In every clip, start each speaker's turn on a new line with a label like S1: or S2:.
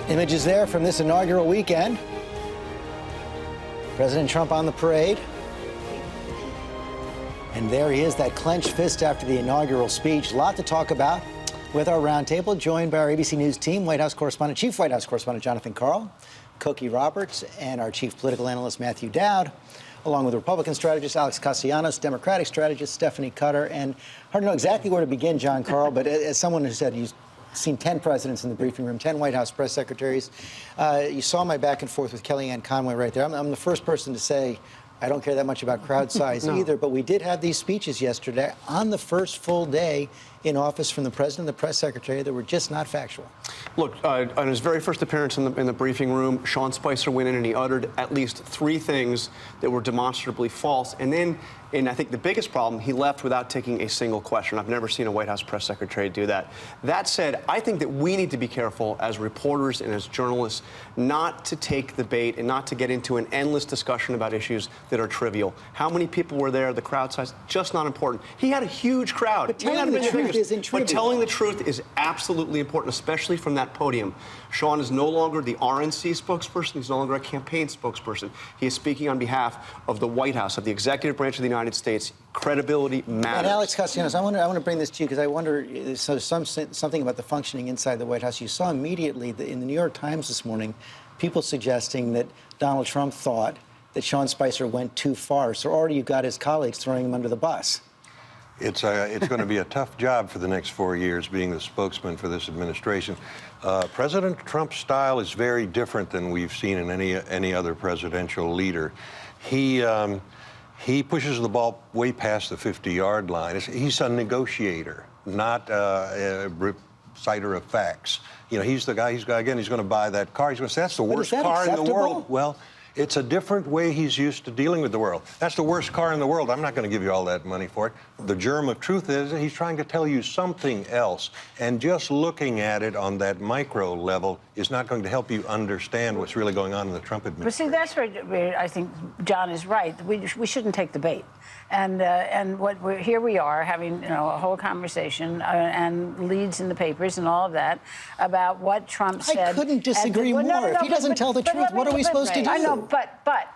S1: Images there from this inaugural weekend. President Trump on the parade. And there he is, that clenched fist after the inaugural speech. A lot to talk about with our roundtable, joined by our ABC News team, White House correspondent, Chief White House correspondent Jonathan Karl, Cokie Roberts, and our Chief Political Analyst Matthew Dowd, along with Republican strategist Alex Castellanos, Democratic strategist Stephanie Cutter. And hard to know exactly where to begin, John Karl, but as someone who said you've seen 10 presidents in the briefing room, 10 White House press secretaries, you saw my back and forth with Kellyanne Conway right there. I'm the first person to say I don't care that much about crowd size either, but we did have these speeches yesterday on the first full day in office from the president and the press secretary that were just not factual.
S2: Look, on his very first appearance in the briefing room, Sean Spicer went in and he uttered at least 3 things that were demonstrably false. And then, and I think the biggest problem, he left without taking a single question. I've never seen a White House press secretary do that. That said, I think that we need to be careful as reporters and as journalists not to take the bait and not to get into an endless discussion about issues that are trivial. How many people were there, the crowd size, just not important. He had a huge crowd.
S1: But telling the truth isn't trivial.
S2: But telling the truth is absolutely important, especially from that podium. Sean is no longer the RNC spokesperson. He's no longer a campaign spokesperson. He is speaking on behalf of the White House, of the executive branch of the United States. Credibility matters. And
S1: Alex Castellanos, I want to bring this to you because I wonder, so something about the functioning inside the White House. You saw immediately in the New York Times this morning, people suggesting that Donald Trump thought that Sean Spicer went too far. So already you've got his colleagues throwing him under the bus.
S3: It's going to be a tough job for the next 4 years being the spokesman for this administration. President Trump's style is very different than we've seen in any other presidential leader. He pushes the ball way past the 50-yard line. He's a negotiator, not a reciter of facts. You know, he's the guy. He's going to buy that car. He's going to say that's the worst car in the world. Well, it's a different way he's used to dealing with the world. That's the worst car in the world. I'm not going to give you all that money for it. The germ of truth is he's trying to tell you something else. And just looking at it on that micro level is not going to help you understand what's really going on in the Trump administration.
S4: But see, that's where I think John is right. We shouldn't take the bait. And here we are having a whole conversation and leads in the papers and all of that about what Trump said.
S1: I couldn't disagree more. If he doesn't tell the truth, what are we supposed to do?
S4: I know, but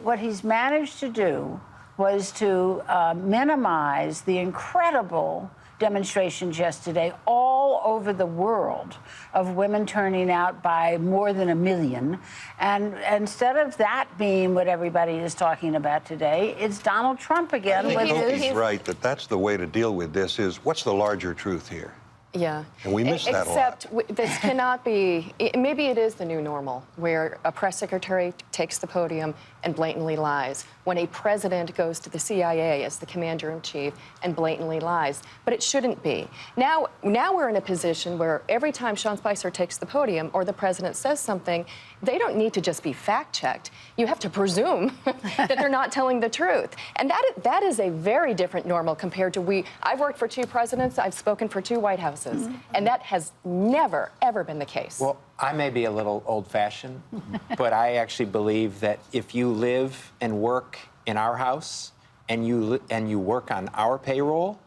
S4: what he's managed to do was to minimize the incredible demonstrations yesterday all over the world of women turning out by more than 1 million. And instead of that being what everybody is talking about today, it's Donald Trump again.
S3: I think he's right that that's the way to deal with this is what's the larger truth here?
S5: Yeah.
S3: And we miss that a lot.
S5: Except this cannot be, maybe it is the new normal, where a press secretary takes the podium and blatantly lies, when a president goes to the CIA as the commander-in-chief and blatantly lies. But it shouldn't be. Now we're in a position where every time Sean Spicer takes the podium or the president says something, they don't need to just be fact-checked. You have to presume that they're not telling the truth. And that is a very different normal compared to I've worked for 2 presidents, I've spoken for 2 White Houses, and that has never, ever been the case.
S6: Well, I may be a little old-fashioned, but I actually believe that if you live and work in our house and you work on our payroll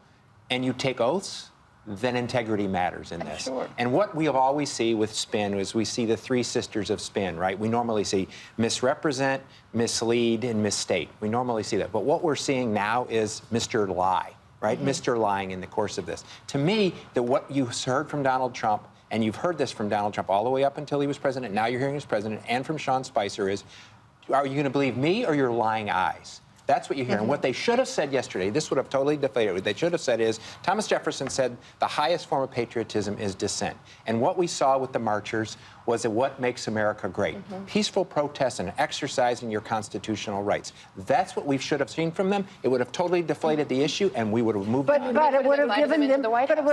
S6: and you take oaths, then integrity matters in this.
S4: Sure.
S6: And what we always see with spin is we see the 3 sisters of spin, right? We normally see misrepresent, mislead, and misstate. We normally see that. But what we're seeing now is Mr. Lie, right? Mr. Lying in the course of this. To me, what you heard from Donald Trump, and you've heard this from Donald Trump all the way up until he was president, now you're hearing as president, and from Sean Spicer is, are you going to believe me or your lying eyes? That's what you hear. And what they should have said yesterday, this would have totally deflated. What they should have said is, Thomas Jefferson said the highest form of patriotism is dissent. And what we saw with the marchers was what makes America great. Peaceful protests and exercising your constitutional rights. That's what we should have seen from them. It would have totally deflated the issue, and we would have moved on.
S4: But it would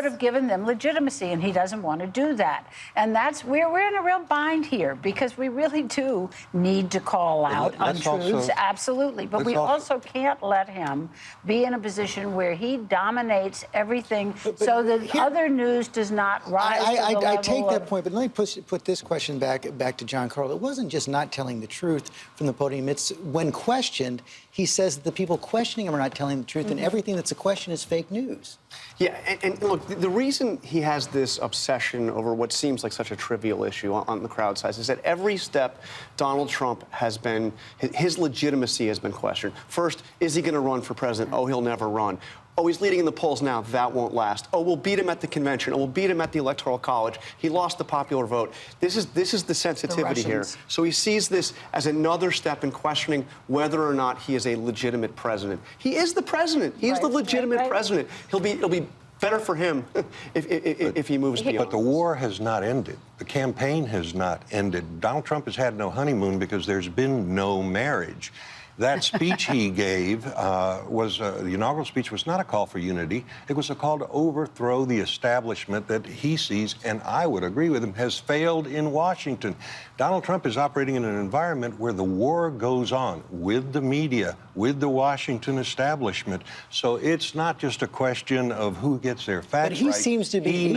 S4: have given them legitimacy, and he doesn't want to do that. And we're in a real bind here because we really do need to call out untruths, absolutely. But we also can't let him be in a position where he dominates everything so that other news does not rise to the level
S1: I take that point, but let me put this question back to John Karl. It wasn't just not telling the truth from the podium. It's when questioned, he says that the people questioning him are not telling the truth, and everything that's a question is fake news.
S2: Yeah, and look, the reason he has this obsession over what seems like such a trivial issue on the crowd size is that every step Donald Trump has been, his legitimacy has been questioned. First, is he going to run for president? Oh, he'll never run. Oh, he's leading in the polls now. That won't last. Oh, we'll beat him at the convention. Oh, we'll beat him at the Electoral College. He lost the popular vote. This is the sensitivity here. So he sees this as another step in questioning whether or not he is a legitimate president. He is the president. He is the legitimate president. It'll be better for him if he moves beyond.
S3: But the war has not ended. The campaign has not ended. Donald Trump has had no honeymoon because there's been no marriage. That speech he gave the inaugural speech was not a call for unity. It was a call to overthrow the establishment that he sees, and I would agree with him, has failed in Washington. Donald Trump is operating in an environment where the war goes on with the media, with the Washington establishment. So it's not just a question of who gets their facts right.
S1: But he seems to be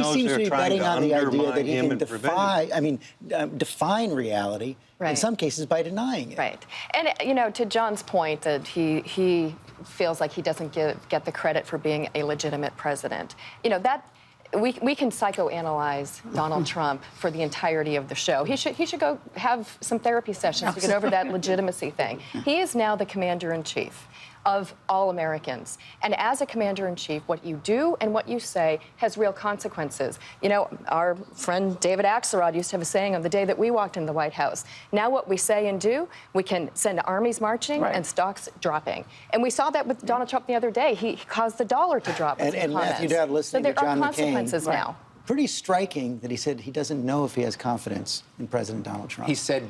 S1: betting on the idea that he can define reality.
S5: Right.
S1: In some cases, by denying it.
S5: Right. And, you know, to John's point that he feels like he doesn't get the credit for being a legitimate president, you know, that we can psychoanalyze Donald Trump for the entirety of the show. He should go have some therapy sessions to get over that legitimacy thing. He is now the commander-in-chief of all Americans. And as a commander-in-chief, what you do and what you say has real consequences. You know, our friend David Axelrod used to have a saying on the day that we walked in the White House. Now what we say and do, we can send armies marching and stocks dropping. And we saw that with Donald Trump the other day. He caused the dollar to drop with his comments.
S1: Matthew Dowd, listening
S5: so
S1: to John
S5: there are
S1: McCain,
S5: consequences now.
S1: Pretty striking that he said he doesn't know if he has confidence in President Donald Trump.
S6: He said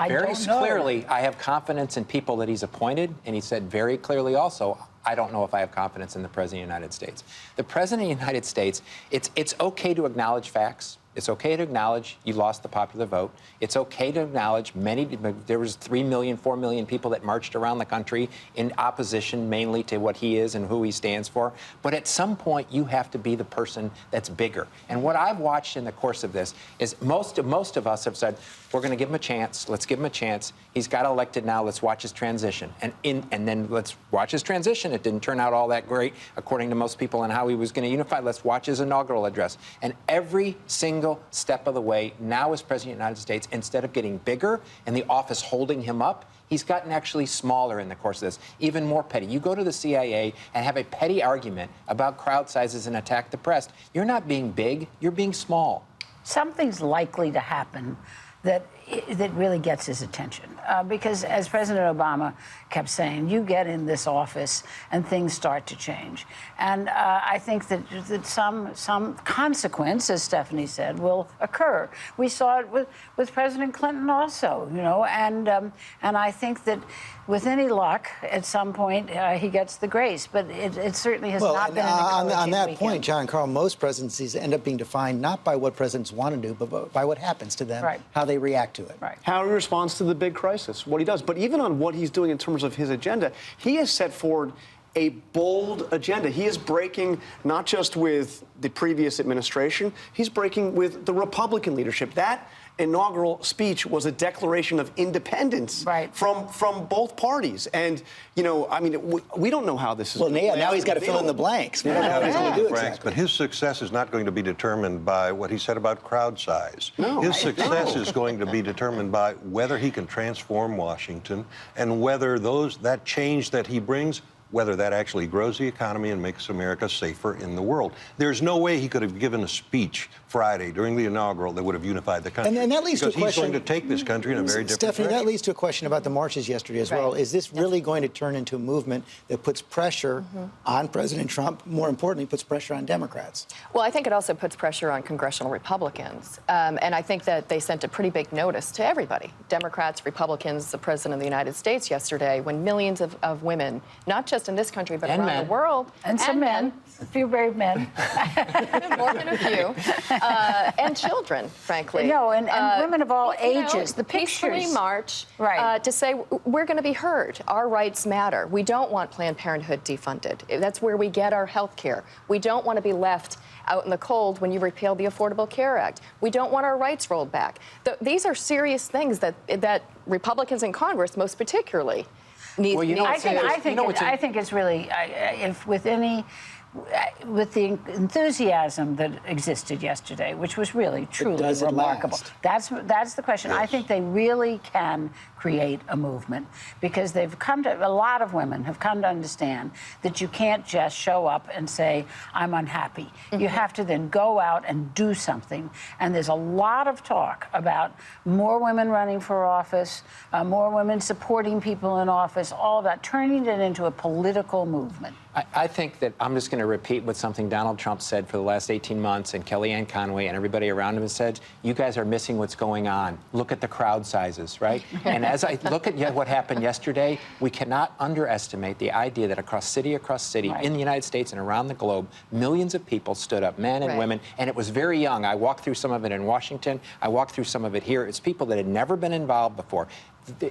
S6: very clearly, I have confidence in people that he's appointed, and he said very clearly also, I don't know if I have confidence in the President of the United States. The President of the United States, it's okay to acknowledge facts. It's okay to acknowledge you lost the popular vote. It's okay to acknowledge there was 3 million, 4 million people that marched around the country in opposition mainly to what he is and who he stands for. But at some point, you have to be the person that's bigger. And what I've watched in the course of this is most of us have said, we're going to give him a chance. Let's give him a chance. He's got elected now. Let's watch his transition. And then let's watch his transition. It didn't turn out all that great, according to most people, on how he was going to unify. Let's watch his inaugural address. And every single step of the way, now as President of the United States, instead of getting bigger and the office holding him up, he's gotten actually smaller in the course of this, even more petty. You go to the CIA and have a petty argument about crowd sizes and attack the press. You're not being big, you're being small.
S4: Something's likely to happen that really gets his attention. Because as President Obama kept saying, you get in this office and things start to change. And I think that some consequence, as Stephanie said, will occur. We saw it with President Clinton also, you know, and I think that with any luck, at some point, he gets the grace. But it certainly has not been
S1: on that point, John Carl, most presidencies end up being defined not by what presidents want to do, but by what happens to them, how they react to it.
S4: Right.
S2: How he responds to the big crisis, what he does. But even on what he's doing in terms of his agenda, he has set forward a bold agenda. He is breaking not just with the previous administration, he's breaking with the Republican leadership. That inaugural speech was a declaration of independence from both parties. And, you know, I mean, we don't know how this is.
S1: Well, now he's got to fill in the blanks. We don't know how he's going to do exactly.
S3: But his success is not going to be determined by what he said about crowd size. No, his success is going to be determined by whether he can transform Washington and whether that change that he brings, whether that actually grows the economy and makes America safer in the world. There's no way he could have given a speech Friday during the inaugural that would have unified the country.
S1: And that leads to a question.
S3: Because he's going to take this country in a very different
S1: Stephanie,
S3: direction.
S1: that leads to a question about the marches yesterday as well. Is this really going to turn into a movement that puts pressure on President Trump, more importantly, puts pressure on Democrats?
S5: Well, I think it also puts pressure on congressional Republicans. And I think that they sent a pretty big notice to everybody, Democrats, Republicans, the President of the United States yesterday, when millions of women, not just in this country, but around the world.
S4: And some men. A few brave men.
S5: More than a few. And children, frankly.
S4: No, and women of all ages.
S5: The peacefully march
S4: Right.
S5: to say, we're going to be heard. Our rights matter. We don't want Planned Parenthood defunded. That's where we get our health care. We don't want to be left out in the cold when you repeal the Affordable Care Act. We don't want our rights rolled back. These are serious things that Republicans in Congress, most particularly, needs.
S6: Well, you know
S4: I
S6: what's
S4: think,
S6: interesting-
S4: I think,
S6: you know what's
S4: I think it's really, if with any, with the enthusiasm that existed yesterday, which was really truly
S1: does it
S4: remarkable.
S1: last?
S4: That's the question. I think they really can create a movement because a lot of women have come to understand that you can't just show up and say, I'm unhappy. You have to then go out and do something. And there's a lot of talk about more women running for office, more women supporting people in office, all of that, turning it into a political movement.
S6: I think that I'm just going to repeat what something Donald Trump said for the last 18 months, and Kellyanne Conway and everybody around him has said, you guys are missing what's going on. Look at the crowd sizes, right? And as I look at what happened yesterday, we cannot underestimate the idea that across city
S4: Right.
S6: in the United States and around the globe, millions of people stood up, men and
S5: Right.
S6: women, and it was very young. I walked through some of it in Washington. I walked through some of it here. It's people that had never been involved before.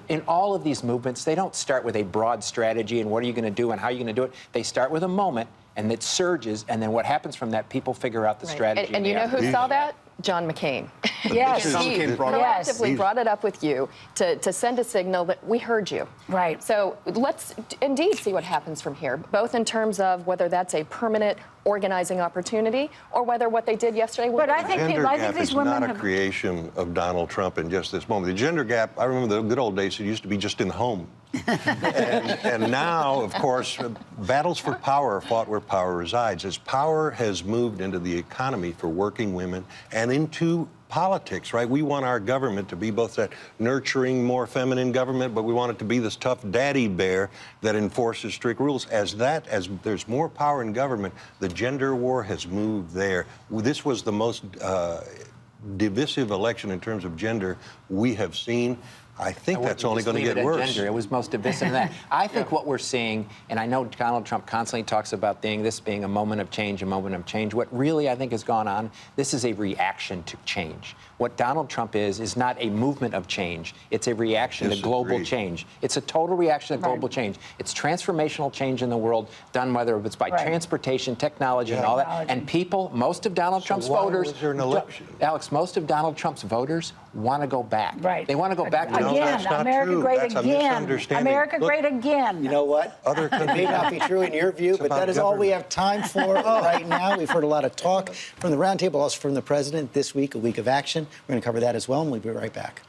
S6: In all of these movements, they don't start with a broad strategy and what are you going to do and how are you going to do it. They start with a moment and it surges, and then what happens from that, people figure out the strategy.
S5: And you know who saw that? John McCain.
S4: Yes.
S2: John McCain brought it up.
S4: Yes.
S5: Proactively brought it up with you to send a signal that we heard you.
S4: Right.
S5: So let's indeed see what happens from here, both in terms of whether that's a permanent organizing opportunity or whether what they did yesterday will
S4: But
S5: be
S4: I think
S3: Gender
S4: I think
S3: gap
S4: these
S3: is
S4: women
S3: not a
S4: have.
S3: creation of Donald Trump in just this moment. The gender gap, I remember the good old days, it used to be just in the home. and now, of course, battles for power are fought where power resides. As power has moved into the economy for working women and into politics, right? We want our government to be both that nurturing, more feminine government, but we want it to be this tough daddy bear that enforces strict rules. As there's more power in government, the gender war has moved there. This was the most divisive election in terms of gender we have seen. I think that's only going to get worse.
S6: Gender. It was most divisive in that. I think what we're seeing, and I know Donald Trump constantly talks about this being a moment of change, a moment of change. What really I think has gone on, this is a reaction to change. What Donald Trump is not a movement of change. It's a reaction to global change. It's a total reaction to global change. It's transformational change in the world, done whether it's by transportation, technology, and all that. And people, most of Donald Trump's voters,
S3: was there an election?
S6: Alex, most of Donald Trump's voters want to go back.
S4: Right.
S6: They want to go back to
S3: No, that's not
S4: America
S3: true.
S4: great
S3: That's a
S4: again.
S3: misunderstanding.
S4: America
S3: Look,
S4: great again.
S1: You know what?
S3: Other
S1: It may not be true in your view, but
S3: about
S1: that is all we
S3: government.
S1: have time for right now. We've heard a lot of talk from the roundtable, also from the president this week, a week of action. We're going to cover that as well, and we'll be right back.